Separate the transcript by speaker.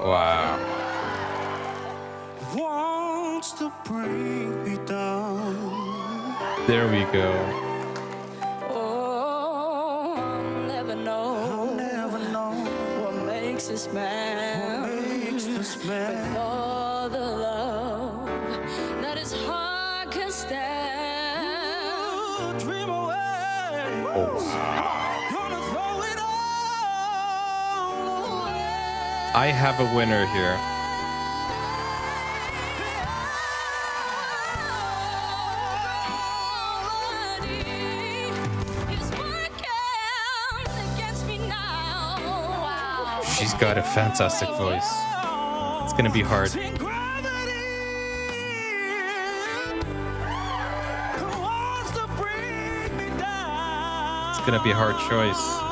Speaker 1: Wow.
Speaker 2: Wants to bring me down.
Speaker 1: There we go.
Speaker 3: Oh, I'll never know what makes us mad. With all the love that his heart can stand. Dream away.
Speaker 1: Oh,
Speaker 3: Gonna throw it all away.
Speaker 1: I have a winner here. She's got a fantastic voice. It's gonna be hard. It's gonna be a hard choice.